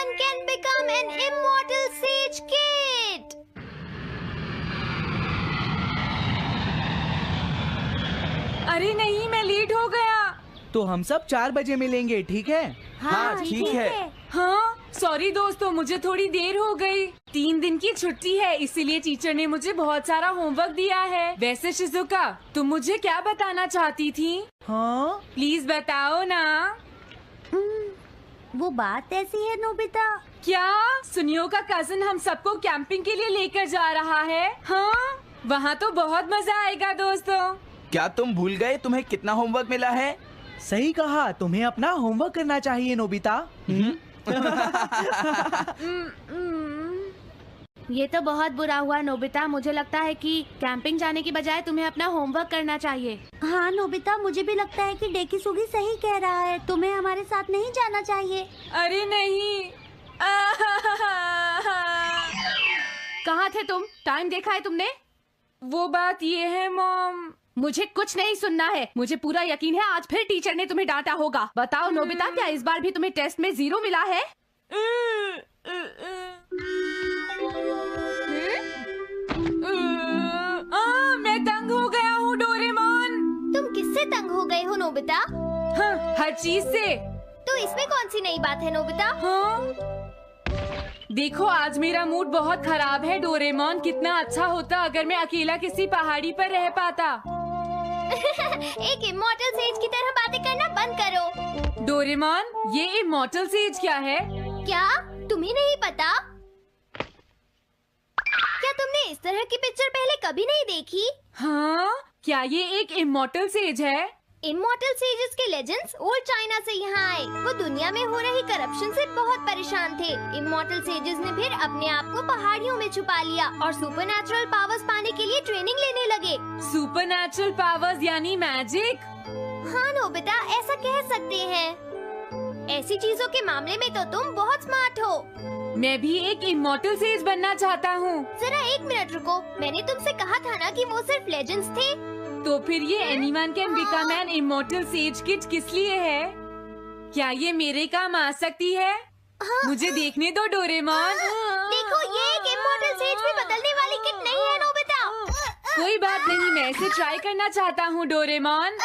man can become an immortal sage kid. अरे नहीं, मैं लेट हो गया। तो हम सब 4 बजे मिलेंगे, ठीक है? हाँ, ठीक है। हाँ, सॉरी दोस्तों, मुझे थोड़ी देर हो गई। 3 दिन की छुट्टी है, इसीलिए टीचर ने मुझे बहुत सारा होमवर्क दिया है। वैसे शिजुका, तुम मुझे क्या बताना चाहती थी? हाँ? प्लीज बताओ ना। वो बात ऐसी है नोबिता। क्या सुनियो का कजिन हम सबको कैंपिंग के लिए लेकर जा रहा है? हाँ, वहाँ तो बहुत मजा आएगा दोस्तों। क्या तुम भूल गए तुम्हें कितना होमवर्क मिला है? सही कहा, तुम्हें अपना होमवर्क करना चाहिए नोबिता। ये तो बहुत बुरा हुआ नोबिता। मुझे लगता है कि कैंपिंग जाने की बजाय तुम्हें अपना होमवर्क करना चाहिए। हाँ नोबिता, मुझे भी लगता है कि डेकिसुगी सही कह रहा है। तुम्हें हमारे साथ नहीं जाना चाहिए। अरे नहीं। कहाँ थे तुम? टाइम देखा है तुमने? वो बात ये है मॉम। मुझे कुछ नहीं सुनना है। मुझे पूरा यकीन है आज फिर टीचर ने तुम्हें डांटा होगा। बताओ नोबिता, क्या इस बार भी तुम्हें टेस्ट में 0 मिला है? मैं तंग हो गया हूँ डोरेमोन। तुम किससे तंग हो गए हो नोबिता? हाँ, हर चीज से। तो इसमें कौन सी नई बात है नोबिता? हाँ? देखो, आज मेरा मूड बहुत खराब है डोरेमोन। कितना अच्छा होता अगर मैं अकेला किसी पहाड़ी पर रह पाता। एक इमॉर्टल सेज की तरह बातें करना बंद करो। डोरेमोन, ये इमॉर्टल सेज क्या है? क्या तुम्हें नहीं पता? क्या तुमने इस तरह की पिक्चर पहले कभी नहीं देखी? हाँ, क्या ये एक इमॉर्टल सेज है? इमॉर्टल सेजेस के लेजेंड्स ओल्ड चाइना से यहाँ आए। वो दुनिया में हो रही करप्शन से बहुत परेशान थे। इमॉर्टल सेजेस ने फिर अपने आप को पहाड़ियों में छुपा लिया और सुपरनैचुरल पावर्स पाने के लिए ट्रेनिंग लेने लगे। सुपरनैचुरल पावर्स यानी मैजिक? हाँ नोबिता, ऐसा कह सकते हैं। ऐसी चीजों के मामले में तो तुम बहुत स्मार्ट हो। मैं भी एक इमॉर्टल सेज बनना चाहता हूँ। जरा 1 मिनट रुको। मैंने तुमसे कहा था ना कि वो सिर्फ लेजेंड्स थे। तो फिर ये anyone can become an immortal says kit किस लिए है? क्या ये मेरे काम आ सकती है? मुझे देखने दो डोरेमोन। देखो, ये एक इमॉर्टल सेज में बदलने वाली किट नहीं है नोबिता। कोई बात नहीं, मैं इसे ट्राई करना चाहता हूँ डोरेमोन।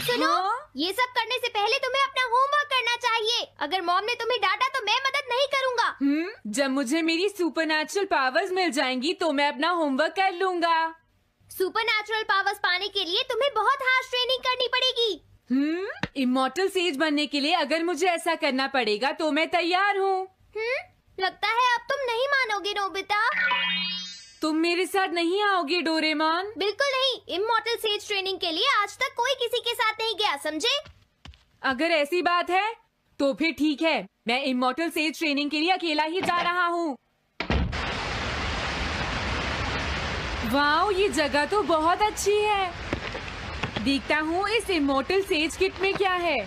सुनो, ये सब करने से पहले तुम्हें अपना होमवर्क करना चाहिए। अगर मॉम ने तुम्हें डांटा तो मैं मदद नहीं करूँगा। जब मुझे मेरी सुपरनैचुरल पावर्स मिल जाएंगी तो मैं अपना होमवर्क कर लूँगा। सुपरनैचुरल पावर्स पाने के लिए तुम्हें बहुत हार्श ट्रेनिंग करनी पड़ेगी। इमॉर्टल सेज बनने के लिए अगर मुझे ऐसा करना पड़ेगा तो मैं तैयार हूँ। लगता है अब तुम नहीं मानोगे नोबिता। तुम मेरे साथ नहीं आओगे डोरेमोन? बिल्कुल नहीं। इमॉर्टल सेज ट्रेनिंग के लिए आज तक कोई किसी के साथ नहीं गया, समझे? अगर ऐसी बात है तो फिर ठीक है, मैं इमॉर्टल सेज ट्रेनिंग के लिए अकेला ही जा रहा हूँ। वाओ, ये जगह तो बहुत अच्छी है। देखता हूँ इस इमॉर्टल सेज किट में क्या है।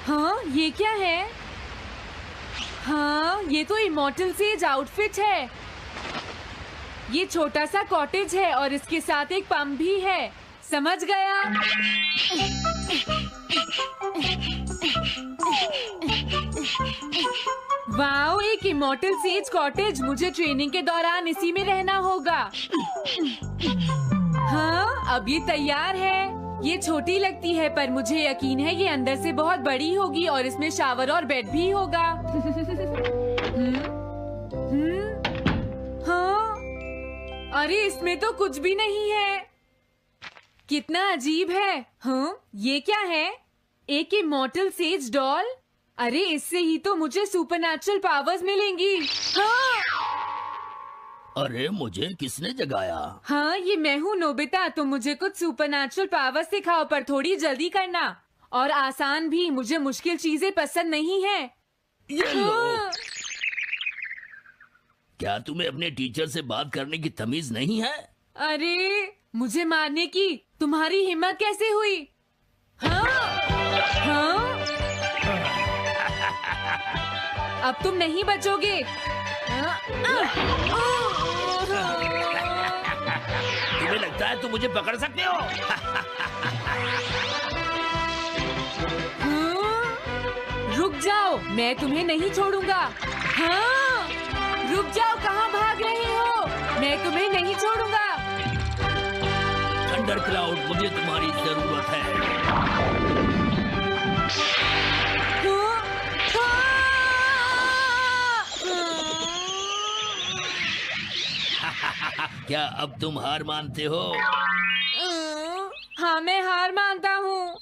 हाँ, ये क्या है? हाँ, ये तो इमॉर्टल सेज आउटफिट है। ये छोटा सा कॉटेज है और इसके साथ एक पंप भी है। समझ गया। वाओ, एक इमॉर्टल सेज कॉटेज। मुझे ट्रेनिंग के दौरान इसी में रहना होगा। हाँ, अब ये तैयार है। ये छोटी लगती है पर मुझे यकीन है ये अंदर से बहुत बड़ी होगी और इसमें शावर और बेड भी होगा। हाँ, अरे इसमें तो कुछ भी नहीं है। कितना अजीब है। हाँ, ये क्या है? एक इमॉर्टल सेज डॉल। अरे इससे ही तो मुझे सुपरनैचुरल पावर्स मिलेंगी। हाँ, अरे मुझे किसने जगाया? हाँ, ये मैं हूँ नोबिता। तो मुझे कुछ सुपरनैचुरल पावर्स सिखाओ, पर थोड़ी जल्दी करना और आसान भी। मुझे मुश्किल चीजें पसंद नहीं है। ये लो। हाँ। क्या तुम्हें अपने टीचर से बात करने की तमीज नहीं है? अरे, मुझे मारने की तुम्हारी हिम्मत कैसे हुई? हाँ, हाँ? अब तुम नहीं बचोगे। तुम्हें लगता है तुम मुझे पकड़ सकते हो? रुक जाओ, मैं तुम्हें नहीं छोड़ूंगा। हाँ, रुक जाओ, कहाँ भाग रहे हो? मैं तुम्हें नहीं छोड़ूंगा। थंडर क्लाउड, मुझे तुम्हारी जरूरत है। क्या अब तुम हार मानते हो? हाँ, मैं हार मानता हूँ।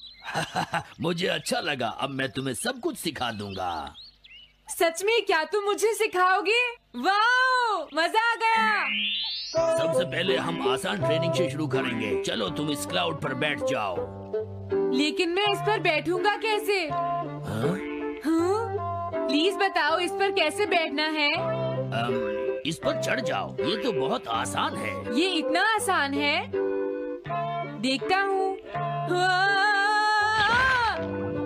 मुझे अच्छा लगा, अब मैं तुम्हें सब कुछ सिखा दूंगा। सच में? क्या तुम मुझे सिखाओगे? वाह, मजा आ गया। सबसे पहले हम आसान ट्रेनिंग से शुरू करेंगे। चलो तुम इस क्लाउड पर बैठ जाओ। लेकिन मैं इस पर बैठूंगा कैसे? हाँ? प्लीज बताओ, इस पर कैसे बैठना है? इस पर चढ़ जाओ, ये तो बहुत आसान है। ये इतना आसान है? देखता हूँ।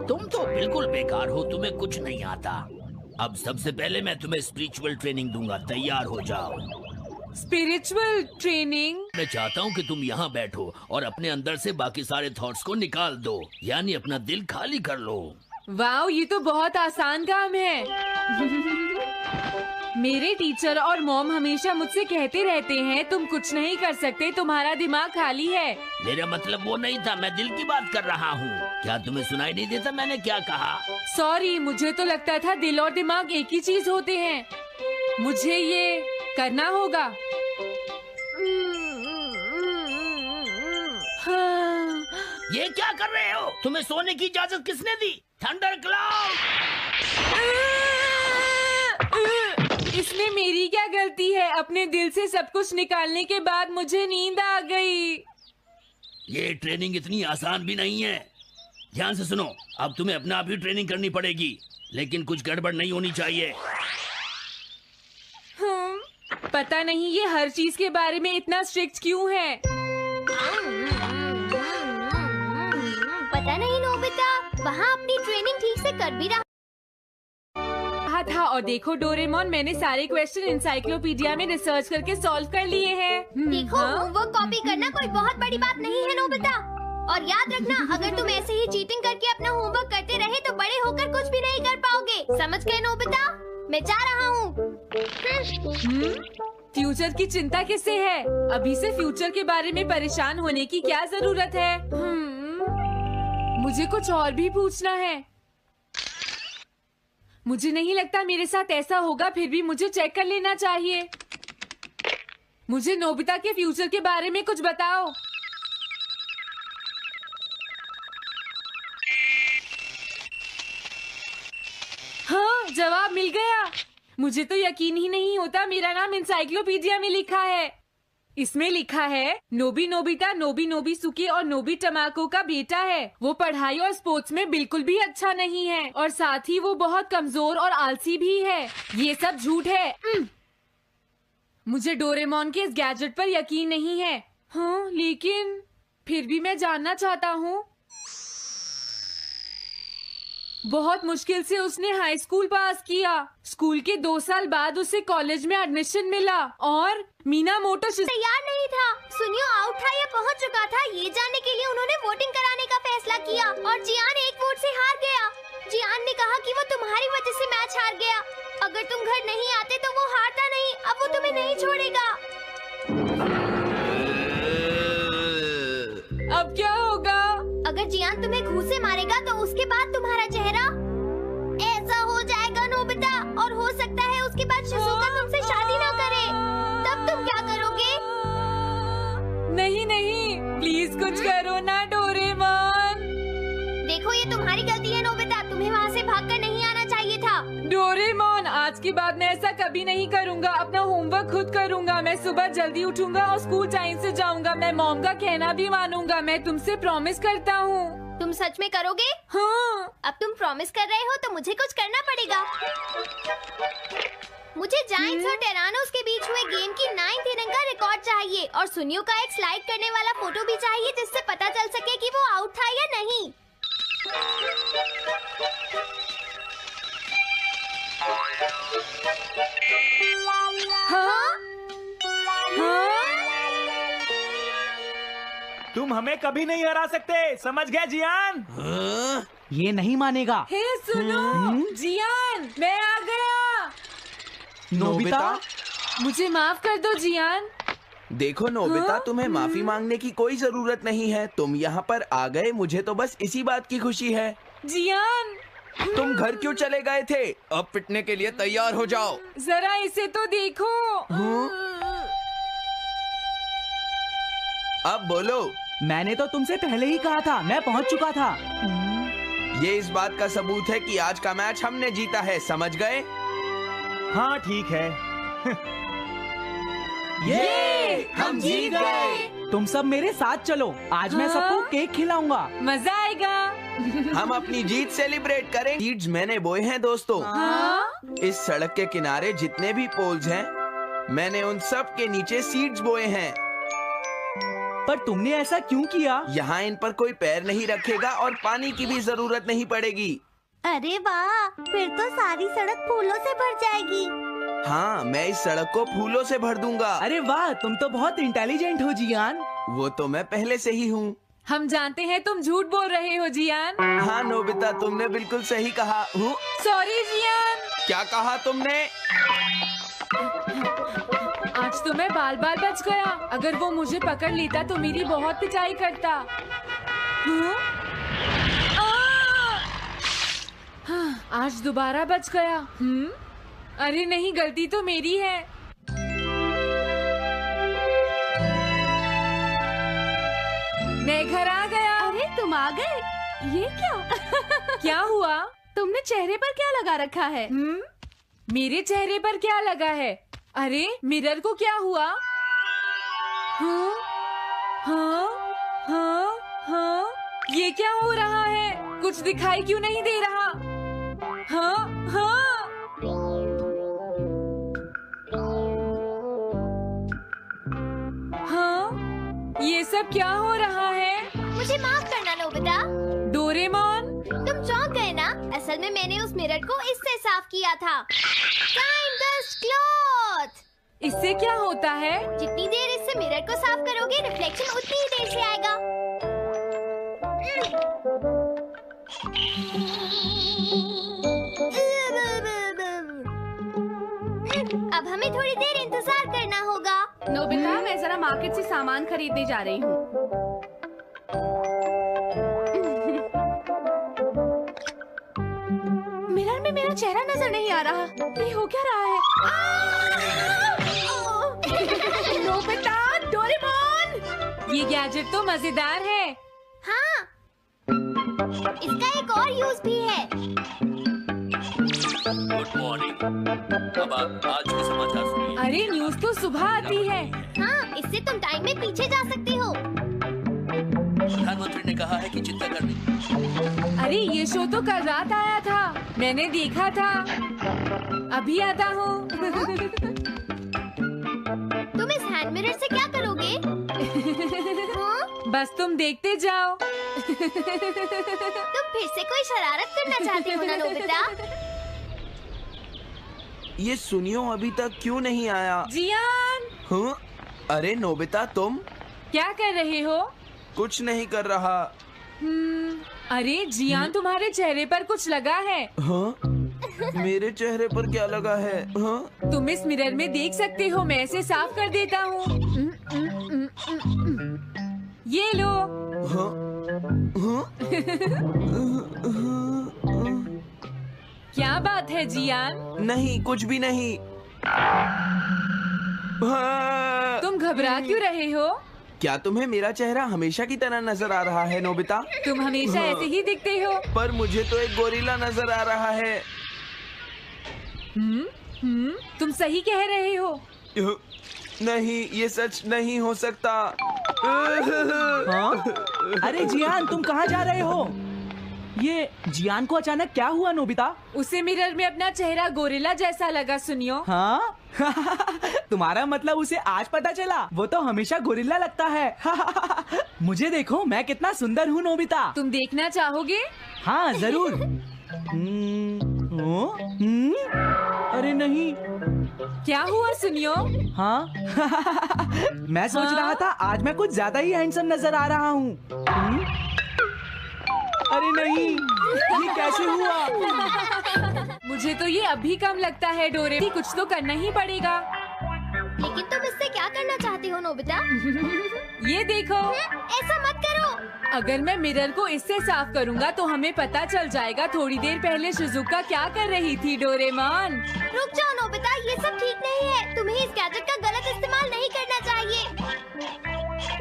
तुम तो बिल्कुल बेकार हो, तुम्हें कुछ नहीं आता। अब सबसे पहले मैं तुम्हें स्पिरिचुअल ट्रेनिंग दूंगा, तैयार हो जाओ। Spiritual training? मैं चाहता हूँ कि तुम यहाँ बैठो और अपने अंदर से बाकी सारे थॉट्स को निकाल दो, यानी अपना दिल खाली कर लो। वाओ, ये तो बहुत आसान काम है। मेरे टीचर और मॉम हमेशा मुझसे कहते रहते हैं, तुम कुछ नहीं कर सकते, तुम्हारा दिमाग खाली है। मेरा मतलब वो नहीं था, मैं दिल की बात कर रहा हूँ। क्या तुम्हें सुनाई नहीं देता मैंने क्या कहा? सॉरी, मुझे तो लगता था दिल और दिमाग एक ही चीज होते हैं। मुझे ये करना होगा। हाँ। ये क्या कर रहे हो? तुम्हें सोने की इजाजत किसने दी? Thunder cloud! इसमें मेरी क्या गलती है? अपने दिल से सब कुछ निकालने के बाद मुझे नींद आ गई। ये ट्रेनिंग इतनी आसान भी नहीं है। ध्यान से सुनो, अब तुम्हें अपने आप ही ट्रेनिंग करनी पड़ेगी, लेकिन कुछ गड़बड़ नहीं होनी चाहिए। पता नहीं ये हर चीज के बारे में इतना स्ट्रिक्ट क्यों है। पता नहीं नोबिता, वहाँ अपनी ट्रेनिंग ठीक से कर भी रहा था। और देखो डोरेमोन, मैंने सारे क्वेश्चन एनसाइक्लोपीडिया में रिसर्च करके सॉल्व कर लिए हैं। देखो, होमवर्क कॉपी करना कोई बहुत बड़ी बात नहीं है नोबिता। और याद रखना, अगर तुम ऐसे ही चीटिंग करके अपना होमवर्क करते रहे तो बड़े होकर कुछ भी नहीं कर पाओगे। समझ गए नोबिता? मैं जा रहा हूँ। फ्यूचर की चिंता किससे है? अभी से फ्यूचर के बारे में परेशान होने की क्या जरूरत है? मुझे कुछ और भी पूछना है। मुझे नहीं लगता मेरे साथ ऐसा होगा, फिर भी मुझे चेक कर लेना चाहिए। मुझे नोबिता के फ्यूचर के बारे में कुछ बताओ। हाँ, जवाब मिल गया। मुझे तो यकीन ही नहीं होता, मेरा नाम एनसाइक्लोपीडिया में लिखा है। इसमें लिखा है, नोबी नोबिता नोबी नोबिसुके और नोबी टमाको का बेटा है। वो पढ़ाई और स्पोर्ट्स में बिल्कुल भी अच्छा नहीं है और साथ ही वो बहुत कमजोर और आलसी भी है। ये सब झूठ है। मुझे डोरेमोन के इस गैजेट पर यकीन नहीं है। हाँ, लेकिन फिर भी मैं जानना चाहता हूँ। बहुत मुश्किल से उसने हाई स्कूल पास किया। स्कूल के 2 साल बाद उसे कॉलेज में एडमिशन मिला और मीनामोटो तैयार नहीं था। सुनियो आउट था या पहुंच चुका था, ये जानने के लिए उन्होंने वोटिंग कराने का फैसला किया और जियान 1 वोट से हार गया। जियान ने कहा कि वो तुम्हारी वजह से मैच हार गया। अगर तुम घर नहीं आते तो वो हारता नहीं। अब वो तुम्हें नहीं छोड़ेगा। अब क्या होगा? अगर जियान तुम्हें घूंसे मारेगा तो उसके बाद तुम्हारा चेहरा ऐसा हो जाएगा नोबिता, और हो सकता है उसके बाद शिज़ुका तुमसे शादी ना करे। तब तुम क्या करोगे? नहीं नहीं, प्लीज कुछ करो ना डोरेमोन। देखो, ये तुम्हारी गलती है नोबिता, तुम्हें वहाँ से भागकर नहीं आना चाहिए था। डोरेमोन, आज के बाद मैं ऐसा कभी नहीं करूँगा। अपना होमवर्क खुद करूँगा। मैं सुबह जल्दी उठूंगा और स्कूल टाइम से जाऊँगा। मैं मॉम का कहना भी मानूंगा। मैं तुमसे प्रॉमिस करता हूँ। तुम सच में करोगे? हाँ। अब तुम प्रॉमिस कर रहे हो तो मुझे कुछ करना पड़ेगा। मुझे जायंट्स और टेरानोस के बीच हुए गेम की 9th इनिंग का रिकॉर्ड चाहिए और सुनियो का एक स्लाइड करने वाला फोटो भी चाहिए, जिससे पता चल सके कि वो आउट था या नहीं। हाँ? हाँ? तुम हमें कभी नहीं हरा सकते, समझ गए जियान? ये नहीं मानेगा। हे सुनो, जियान, मैं आ गया। नोबिता, मुझे माफ कर दो जियान। देखो नोबिता, हाँ? तुम्हें माफी मांगने की कोई जरूरत नहीं है। तुम यहाँ पर आ गए, मुझे तो बस इसी बात की खुशी है। जियान, तुम घर क्यों चले गए थे? अब पिटने के लिए तैयार हो जाओ। जरा इसे तो देखो। अब बोलो। मैंने तो तुमसे पहले ही कहा था, मैं पहुंच चुका था। ये इस बात का सबूत है कि आज का मैच हमने जीता है, समझ गए? हाँ ठीक है। ये हम जीत गए। तुम सब मेरे साथ चलो, आज मैं हाँ? सबको केक खिलाऊंगा। मजा आएगा। हम अपनी जीत सेलिब्रेट करें। सीड्स मैंने बोए हैं दोस्तों। हाँ? इस सड़क के किनारे जितने भी पोल्स हैं, मैंने उन सब के नीचे सीड्स बोए हैं। पर तुमने ऐसा क्यों किया? यहाँ इन पर कोई पैर नहीं रखेगा और पानी की भी जरूरत नहीं पड़ेगी। अरे वाह, फिर तो सारी सड़क फूलों से भर जाएगी। हाँ, मैं इस सड़क को फूलों से भर दूंगा। अरे वाह, तुम तो बहुत इंटेलिजेंट हो जियान। वो तो मैं पहले से ही हूँ। हम जानते हैं तुम झूठ बोल रहे हो जियान। हाँ नोबिता, तुमने बिल्कुल सही कहा। Sorry Gian. क्या कहा तुमने? आज तो मैं बाल बाल बच गया। अगर वो मुझे पकड़ लेता तो मेरी बहुत पिटाई करता। हाँ? हाँ, आज दोबारा बच गया। अरे नहीं, गलती तो मेरी है। मैं घर आ गया। अरे तुम आ गए, ये क्या? क्या हुआ? तुमने चेहरे पर क्या लगा रखा है? मेरे चेहरे पर क्या लगा है? अरे मिरर को क्या हुआ? हाँ, हाँ, हाँ, हाँ, ये क्या हो रहा है? कुछ दिखाई क्यों नहीं दे रहा? हाँ, हाँ। हाँ, ये सब क्या हो रहा है? मुझे माफ करना नोबिता। डोरेमोन, तुम चौंक गए ना? असल में मैंने उस मिरर को इससे साफ किया था। Time dust cloth. इससे क्या होता है? जितनी देर इससे मिरर को साफ करोगे, रिफ्लेक्शन उतनी ही देर से आएगा। अब हमें थोड़ी देर इंतजार करना होगा। नोबिता, मैं जरा मार्केट से सामान खरीदने जा रही हूँ। मिरर में मेरा चेहरा नजर नहीं आ रहा। ये हो क्या रहा है? Nobita, Doraemon! ये गैजेट तो मजेदार है। हाँ, इसका एक और यूज भी है। Good morning. अब आप आज के समाचार सुनिए। अरे न्यूज तो सुबह आती है। हाँ, इससे तुम टाइम में पीछे जा सकते हो। प्रधानमंत्री ने कहा है कि चिंता करनी। अरे ये शो तो कल रात आया था, मैंने देखा था। अभी आता हूँ। तुम इस हैंड मिरर से क्या करोगे? हाँ? बस तुम देखते जाओ। तुम फिर से कोई शरारत करना चाहते हो ना नोबिता? ये सुनियो अभी तक क्यों नहीं आया? जियान, हाँ? अरे नोबिता, तुम क्या कर रहे हो? कुछ नहीं कर रहा। अरे जियान, तुम्हारे चेहरे पर कुछ लगा है। हाँ? मेरे चेहरे पर क्या लगा है? हाँ? तुम इस मिरर में देख सकते हो, मैं इसे साफ कर देता हूँ। ये लो। हाँ? हाँ? क्या बात है जियान? नहीं, कुछ भी नहीं। हाँ। तुम घबरा क्यों रहे हो? क्या तुम्हें मेरा चेहरा हमेशा की तरह नजर आ रहा है नोबिता? तुम हमेशा ऐसे ही दिखते हो। पर मुझे तो एक गोरिल्ला नजर आ रहा है। तुम सही कह रहे हो। नहीं, ये सच नहीं हो सकता। हाँ? अरे जियान, तुम कहाँ जा रहे हो? ये जियान को अचानक क्या हुआ नोबिता? उसे मिरर में अपना चेहरा गोरिल्ला जैसा लगा। सुनियो। हाँ? तुम्हारा मतलब उसे आज पता चला? वो तो हमेशा गोरिल्ला लगता है। मुझे देखो, मैं कितना सुंदर हूँ नोबिता। तुम देखना चाहोगे? हाँ जरूर। अरे नहीं। क्या हुआ सुनियो? हाँ? मैं सोच हाँ? रहा था आज मैं कुछ ज्यादा ही हैंडसम नजर आ रहा हूँ। अरे नहीं, ये कैसे हुआ? मुझे तो ये अभी कम लगता है डोरे, कुछ तो करना ही पड़ेगा। लेकिन तुम इससे क्या करना चाहते हो नोबिता? ये देखो, ऐसा मत करो। अगर मैं मिरर को इससे साफ करूंगा तो हमें पता चल जाएगा थोड़ी देर पहले शिजुका क्या कर रही थी। डोरेमोन, रुक जाओ नोबिता, ये सब ठीक नहीं है। तुम्हें इस गैजेट का गलत इस्तेमाल नहीं करना चाहिए।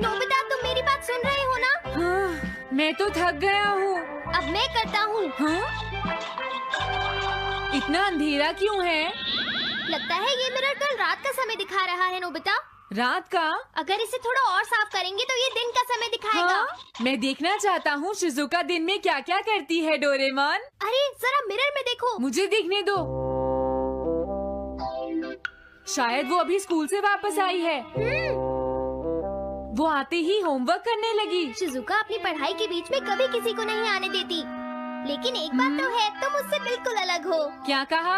नोबिता, तुम मेरी बात सुन रहे हो ना? हाँ, मैं तो थक गया हूँ। अब मैं करता हूँ। हाँ? इतना अंधेरा क्यों है? लगता है ये मिरर कल रात का समय दिखा रहा है नोबिता। रात का? अगर इसे थोड़ा और साफ करेंगे तो ये दिन का समय दिखाएगा। हाँ? मैं देखना चाहता हूँ शिजुका दिन में क्या क्या करती है। डोरेमोन, अरे जरा मिरर में देखो। मुझे देखने दो। शायद वो अभी स्कूल से वापस आई है। वो आते ही होमवर्क करने लगी। शिजुका अपनी पढ़ाई के बीच में कभी किसी को नहीं आने देती। लेकिन एक बात तो है, तुम उससे बिल्कुल अलग हो। क्या कहा?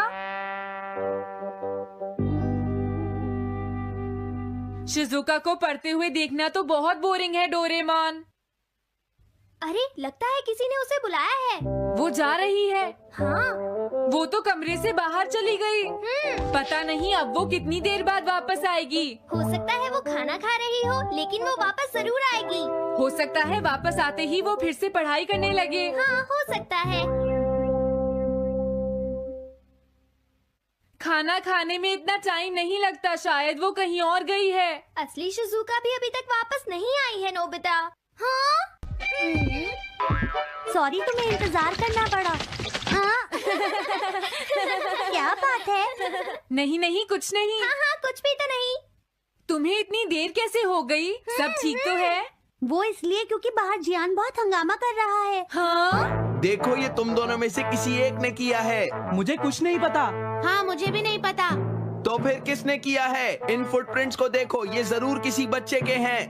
शिजुका को पढ़ते हुए देखना तो बहुत बोरिंग है डोरेमोन। अरे लगता है किसी ने उसे बुलाया है। वो जा रही है। हाँ। वो तो कमरे से बाहर चली गई। पता नहीं अब वो कितनी देर बाद वापस आएगी। हो सकता है वो खाना खा रही हो, लेकिन वो वापस जरूर आएगी। हो सकता है वापस आते ही वो फिर से पढ़ाई करने लगे। हाँ, हो सकता है। खाना खाने में इतना टाइम नहीं लगता, शायद वो कहीं और गई है। असली शिजुका भी अभी तक वापस नहीं आई है नोबिता। हाँ? सॉरी, तुम्हें इंतजार करना पड़ा। हाँ। क्या बात है? नहीं नहीं, कुछ नहीं। हाँ हाँ, कुछ भी तो नहीं। तुम्हें इतनी देर कैसे हो गई? सब ठीक तो है? वो इसलिए क्योंकि बाहर जियान बहुत हंगामा कर रहा है। हाँ? देखो, ये तुम दोनों में से किसी एक ने किया है। मुझे कुछ नहीं पता। हाँ, मुझे भी नहीं पता। तो फिर किसने किया है? इन फुटप्रिंट्स को देखो, ये जरूर किसी बच्चे के हैं।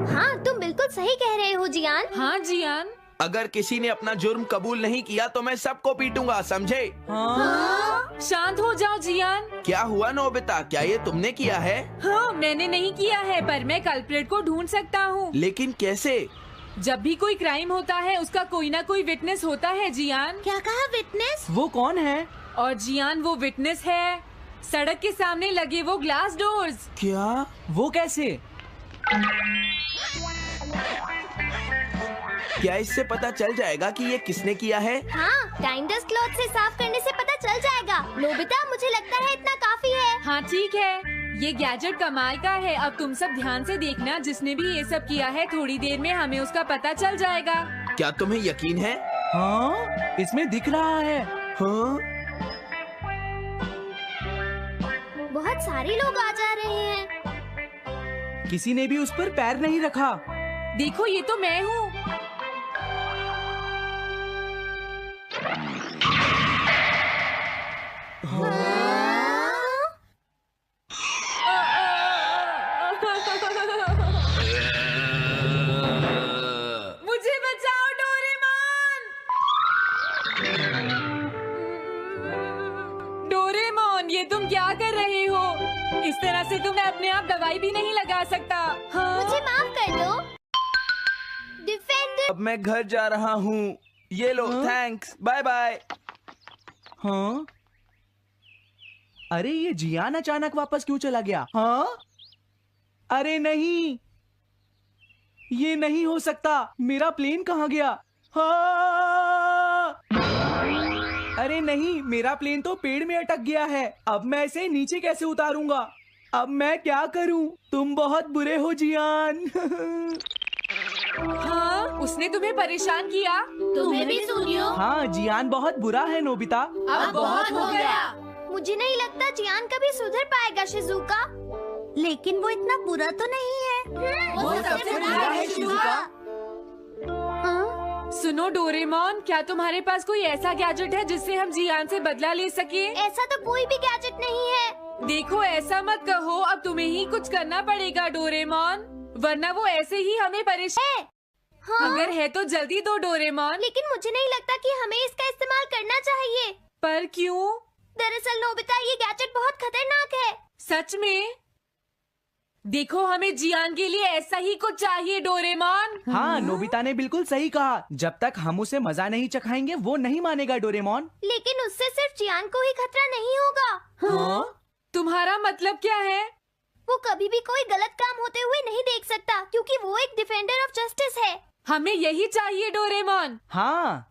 हाँ, तुम बिल्कुल सही कह रहे हो जियान। हाँ जियान। अगर किसी ने अपना जुर्म कबूल नहीं किया तो मैं सबको पीटूंगा, समझे? हाँ? शांत हो जाओ जियान। क्या हुआ नोबिता, क्या ये तुमने किया है? हाँ, मैंने नहीं किया है, पर मैं कल्प्रेट को ढूंढ सकता हूँ। लेकिन कैसे? जब भी कोई क्राइम होता है उसका कोई ना कोई विटनेस होता है जियान। क्या कहा, विटनेस? वो कौन है? और जियान वो विटनेस है। सड़क के सामने लगे वो ग्लास डोर्स। क्या? वो कैसे? क्या इससे पता चल जाएगा कि ये किसने किया है? हाँ, टाइम डस्ट क्लॉथ से साफ करने से पता चल जाएगा। नोबिता, मुझे लगता है इतना काफी है। हाँ ठीक है, ये गैजेट कमाल का है। अब तुम सब ध्यान से देखना, जिसने भी ये सब किया है थोड़ी देर में हमें उसका पता चल जाएगा। क्या तुम्हें यकीन है? हाँ, इसमें दिख रहा है। हाँ? बहुत सारे लोग आ जा रहे हैं। किसी ने भी उस पर पैर नहीं रखा। देखो, ये तो मैं हूँ। मुझे बचाओ डोरेमोन। डोरेमोन, ये तुम क्या कर रहे हो? इस तरह से तो मैं अपने आप दवाई भी नहीं लगा सकता। हाँ? मुझे माफ कर दो। डिफेंडर। अब मैं घर जा रहा हूँ। ये लो, थैंक्स, बाय बाय। हाँ? अरे ये जियान अचानक वापस क्यों चला गया? हाँ? अरे नहीं, ये नहीं हो सकता। मेरा प्लेन कहाँ गया? हाँ! अरे नहीं, मेरा प्लेन तो पेड़ में अटक गया है। अब मैं इसे नीचे कैसे उतारूंगा? अब मैं क्या करूं? तुम बहुत बुरे हो जियान। हाँ? उसने तुम्हें परेशान किया? तुम्हें भी सुनियो। हाँ, जियान बहुत बुरा है नोबिता। अब बहुत हो गया। मुझे नहीं लगता जियान कभी सुधर पाएगा शिजुका। लेकिन वो इतना बुरा तो नहीं है। वो सबसे बुरा है शिजुका। हाँ? सुनो डोरेमोन, क्या तुम्हारे पास कोई ऐसा गैजेट है जिससे हम जियान से बदला ले सके? ऐसा तो कोई भी गैजेट नहीं है। देखो, ऐसा मत कहो, अब तुम्हें ही कुछ करना पड़ेगा डोरेमोन, वरना वो ऐसे ही हमें परेशान। हाँ? अगर है तो जल्दी दो डोरेमोन। लेकिन मुझे नहीं लगता कि हमें इसका इस्तेमाल करना चाहिए। पर क्यों? दरअसल नोबिता, ये गैजेट बहुत खतरनाक है। सच में? देखो, हमें जियान के लिए ऐसा ही कुछ चाहिए डोरेमोन। हाँ, नोबिता ने बिल्कुल सही कहा। जब तक हम उसे मजा नहीं चखाएंगे वो नहीं मानेगा डोरेमोन। लेकिन उससे सिर्फ चियान को ही खतरा नहीं होगा। हाँ? तुम्हारा मतलब क्या है? वो कभी भी कोई गलत काम होते हुए नहीं देख सकता, क्योंकि वो एक डिफेंडर ऑफ जस्टिस है। हमें यही चाहिए डोरेमोन। हाँ,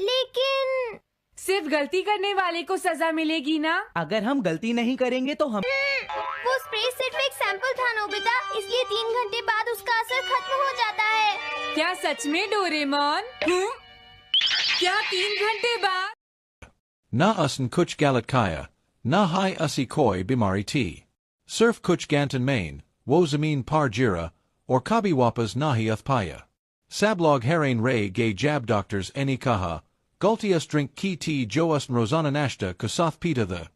लेकिन सिर्फ गलती करने वाले को सजा मिलेगी ना? अगर हम गलती नहीं करेंगे तो हम वो स्प्रे सिर्फ एक सैंपल था नोबिता, इसलिए 3 घंटे बाद उसका असर खत्म हो जाता है। क्या सच में डोरेमोन? क्या 3 घंटे बाद? Na usan kuch galat kaya, na hai usi koi bimari ti. Surf kuch gantan main, wozamin par jira, or kabi wapas nahi uthpaya. Sablog herain ray gay jab doctors any kaha, gultius drink ki ti joas rosana nashta kusath pita the.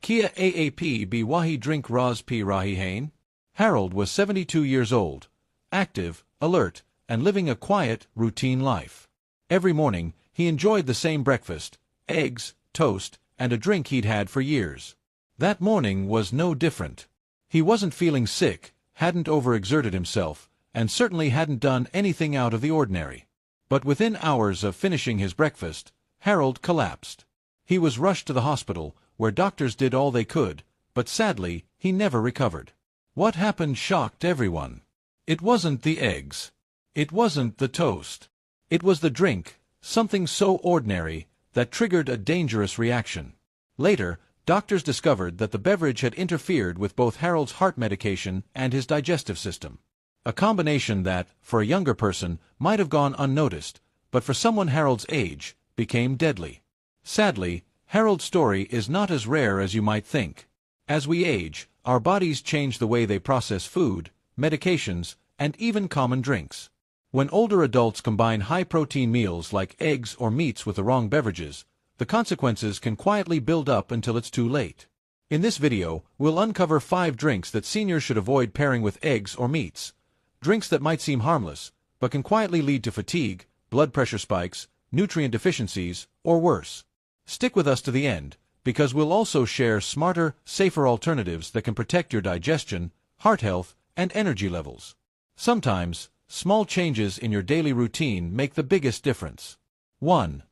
Kia aap be wahi drink raz p rahi hain? Harold was 72 years old, active, alert, and living a quiet, routine life. Every morning, he enjoyed the same breakfast, eggs, toast, and a drink he'd had for years. That morning was no different. He wasn't feeling sick, hadn't overexerted himself, and certainly hadn't done anything out of the ordinary. But within hours of finishing his breakfast, Harold collapsed. He was rushed to the hospital, where doctors did all they could, but sadly, he never recovered. What happened shocked everyone. It wasn't the eggs. It wasn't the toast. It was the drink, something so ordinary, that triggered a dangerous reaction. Later, doctors discovered that the beverage had interfered with both Harold's heart medication and his digestive system. A combination that, for a younger person, might have gone unnoticed, but for someone Harold's age, became deadly. Sadly, Harold's story is not as rare as you might think. As we age, our bodies change the way they process food, medications, and even common drinks. When older adults combine high-protein meals like eggs or meats with the wrong beverages, the consequences can quietly build up until it's too late. In this video, we'll uncover 5 drinks that seniors should avoid pairing with eggs or meats. Drinks that might seem harmless, but can quietly lead to fatigue, blood pressure spikes, nutrient deficiencies, or worse. Stick with us to the end, because we'll also share smarter, safer alternatives that can protect your digestion, heart health, and energy levels. Sometimes, small changes in your daily routine make the biggest difference. 1.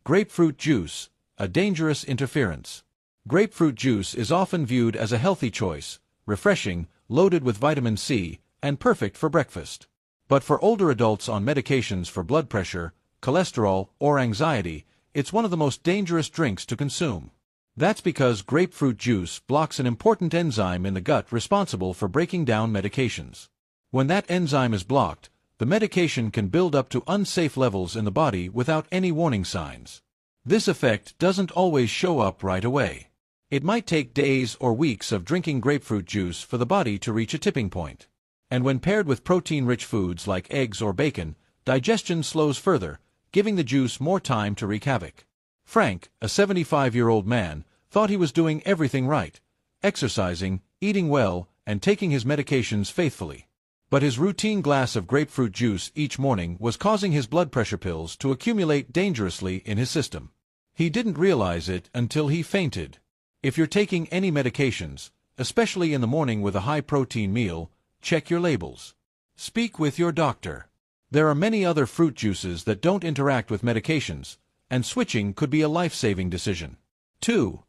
Grapefruit juice, a dangerous interference. Grapefruit juice is often viewed as a healthy choice, refreshing, loaded with vitamin C, and perfect for breakfast. But for older adults on medications for blood pressure, cholesterol, or anxiety, it's one of the most dangerous drinks to consume. That's because grapefruit juice blocks an important enzyme in the gut responsible for breaking down medications. When that enzyme is blocked, the medication can build up to unsafe levels in the body without any warning signs. This effect doesn't always show up right away. It might take days or weeks of drinking grapefruit juice for the body to reach a tipping point. And when paired with protein-rich foods like eggs or bacon, digestion slows further, giving the juice more time to wreak havoc. Frank, a 75-year-old man, thought he was doing everything right, exercising, eating well, and taking his medications faithfully. But his routine glass of grapefruit juice each morning was causing his blood pressure pills to accumulate dangerously in his system. He didn't realize it until he fainted. If you're taking any medications, especially in the morning with a high-protein meal, check your labels. Speak with your doctor. There are many other fruit juices that don't interact with medications, and switching could be a life-saving decision. 2.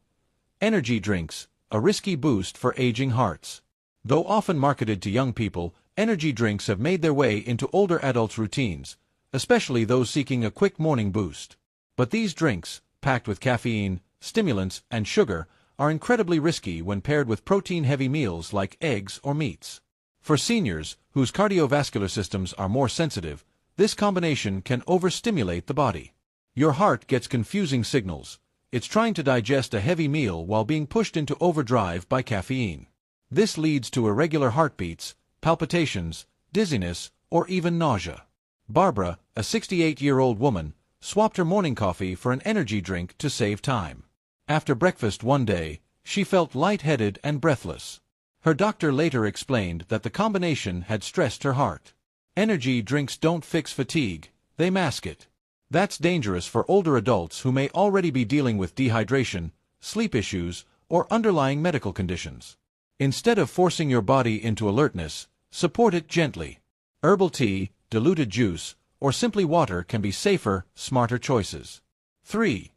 Energy drinks, a risky boost for aging hearts. Though often marketed to young people, energy drinks have made their way into older adults' routines, especially those seeking a quick morning boost. But these drinks, packed with caffeine, stimulants, and sugar, are incredibly risky when paired with protein-heavy meals like eggs or meats. For seniors, whose cardiovascular systems are more sensitive, this combination can overstimulate the body. Your heart gets confusing signals. It's trying to digest a heavy meal while being pushed into overdrive by caffeine. This leads to irregular heartbeats, palpitations, dizziness, or even nausea. Barbara, a 68-year-old woman, swapped her morning coffee for an energy drink to save time. After breakfast one day, she felt lightheaded and breathless. Her doctor later explained that the combination had stressed her heart. Energy drinks don't fix fatigue, they mask it. That's dangerous for older adults who may already be dealing with dehydration, sleep issues, or underlying medical conditions. Instead of forcing your body into alertness, support it gently. Herbal tea, diluted juice, or simply water can be safer, smarter choices. 3.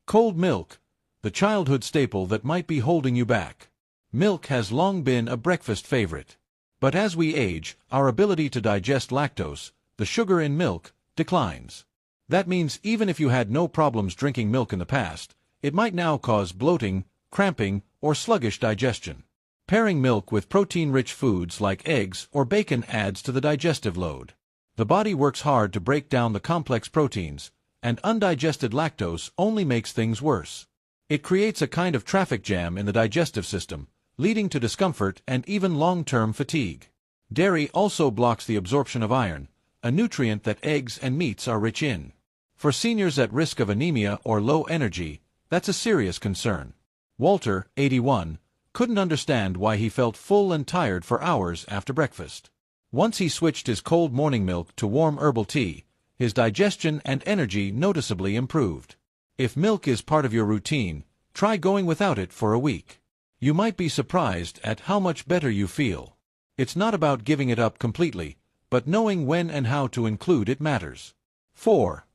Cold milk, the childhood staple that might be holding you back. Milk has long been a breakfast favorite. But as we age, our ability to digest lactose, the sugar in milk, declines. That means even if you had no problems drinking milk in the past, it might now cause bloating, cramping, or sluggish digestion. Pairing milk with protein-rich foods like eggs or bacon adds to the digestive load. The body works hard to break down the complex proteins, and undigested lactose only makes things worse. It creates a kind of traffic jam in the digestive system, leading to discomfort and even long-term fatigue. Dairy also blocks the absorption of iron, a nutrient that eggs and meats are rich in. For seniors at risk of anemia or low energy, that's a serious concern. Walter, 81, couldn't understand why he felt full and tired for hours after breakfast. Once he switched his cold morning milk to warm herbal tea, his digestion and energy noticeably improved. If milk is part of your routine, try going without it for a week. You might be surprised at how much better you feel. It's not about giving it up completely, but knowing when and how to include it matters. 4.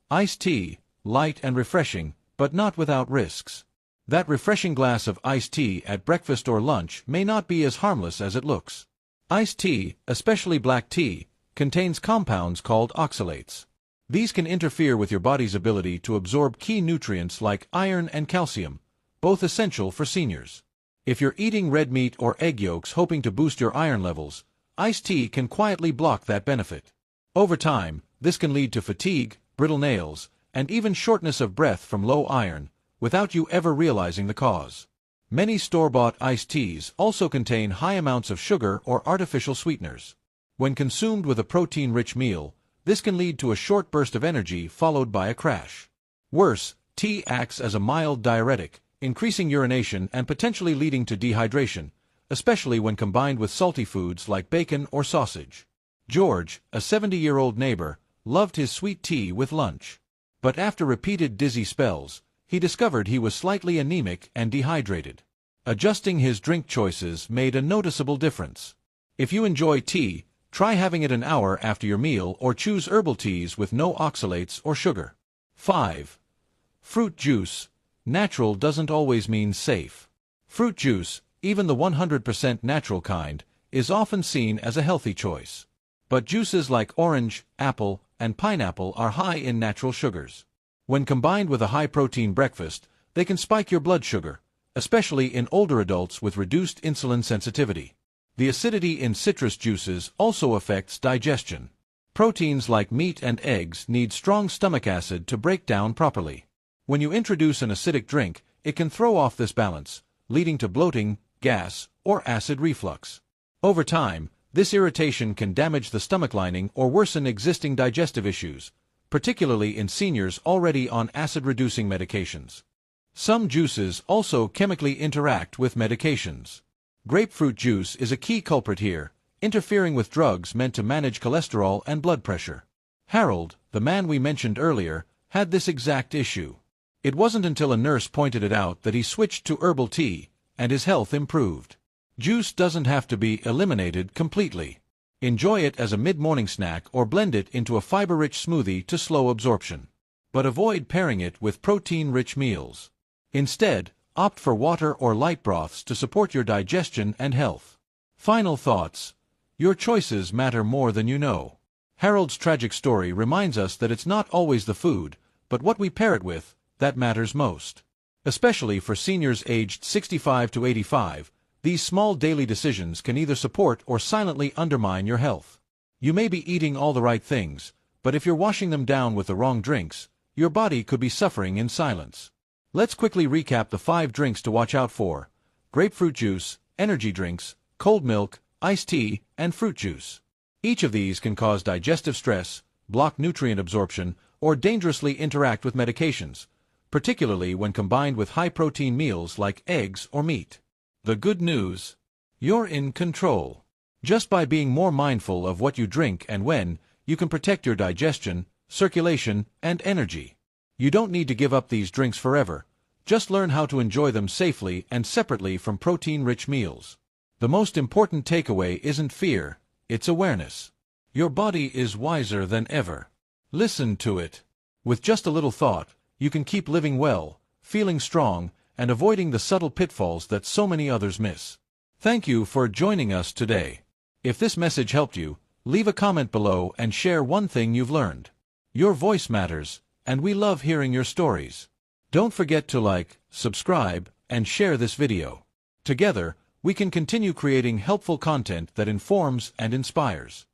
Iced tea, light and refreshing, but not without risks. That refreshing glass of iced tea at breakfast or lunch may not be as harmless as it looks. Iced tea, especially black tea, contains compounds called oxalates. These can interfere with your body's ability to absorb key nutrients like iron and calcium, both essential for seniors. If you're eating red meat or egg yolks hoping to boost your iron levels, iced tea can quietly block that benefit. Over time, this can lead to fatigue, brittle nails, and even shortness of breath from low iron, without you ever realizing the cause. Many store-bought iced teas also contain high amounts of sugar or artificial sweeteners. When consumed with a protein-rich meal, this can lead to a short burst of energy followed by a crash. Worse, tea acts as a mild diuretic, increasing urination and potentially leading to dehydration, especially when combined with salty foods like bacon or sausage. George, a 70-year-old neighbor, loved his sweet tea with lunch. But after repeated dizzy spells, he discovered he was slightly anemic and dehydrated. Adjusting his drink choices made a noticeable difference. If you enjoy tea, try having it an hour after your meal or choose herbal teas with no oxalates or sugar. 5. Fruit juice. Natural doesn't always mean safe. Fruit juice, even the 100% natural kind, is often seen as a healthy choice. But juices like orange, apple, and pineapple are high in natural sugars. When combined with a high-protein breakfast, they can spike your blood sugar, especially in older adults with reduced insulin sensitivity. The acidity in citrus juices also affects digestion. Proteins like meat and eggs need strong stomach acid to break down properly. When you introduce an acidic drink, it can throw off this balance, leading to bloating, gas, or acid reflux. Over time, this irritation can damage the stomach lining or worsen existing digestive issues, particularly in seniors already on acid-reducing medications. Some juices also chemically interact with medications. Grapefruit juice is a key culprit here, interfering with drugs meant to manage cholesterol and blood pressure. Harold, the man we mentioned earlier, had this exact issue. It wasn't until a nurse pointed it out that he switched to herbal tea, and his health improved. Juice doesn't have to be eliminated completely. Enjoy it as a mid-morning snack or blend it into a fiber-rich smoothie to slow absorption. But avoid pairing it with protein-rich meals. Instead, opt for water or light broths to support your digestion and health. Final thoughts. Your choices matter more than you know. Harold's tragic story reminds us that it's not always the food, but what we pair it with, that matters most. Especially for seniors aged 65 to 85, these small daily decisions can either support or silently undermine your health. You may be eating all the right things, but if you're washing them down with the wrong drinks, your body could be suffering in silence. Let's quickly recap the 5 drinks to watch out for: grapefruit juice, energy drinks, cold milk, iced tea, and fruit juice. Each of these can cause digestive stress, block nutrient absorption, or dangerously interact with medications, particularly when combined with high-protein meals like eggs or meat. The good news: you're in control. Just by being more mindful of what you drink and when, you can protect your digestion, circulation, and energy. You don't need to give up these drinks forever, Just learn how to enjoy them safely and separately from protein-rich meals. The most important takeaway isn't fear, it's awareness. Your body is wiser than ever. Listen to it. With just a little thought, you can keep living well, feeling strong, and avoiding the subtle pitfalls that so many others miss. Thank you for joining us today. If this message helped you, leave a comment below and share one thing you've learned. Your voice matters, and we love hearing your stories. Don't forget to like, subscribe, and share this video. Together, we can continue creating helpful content that informs and inspires.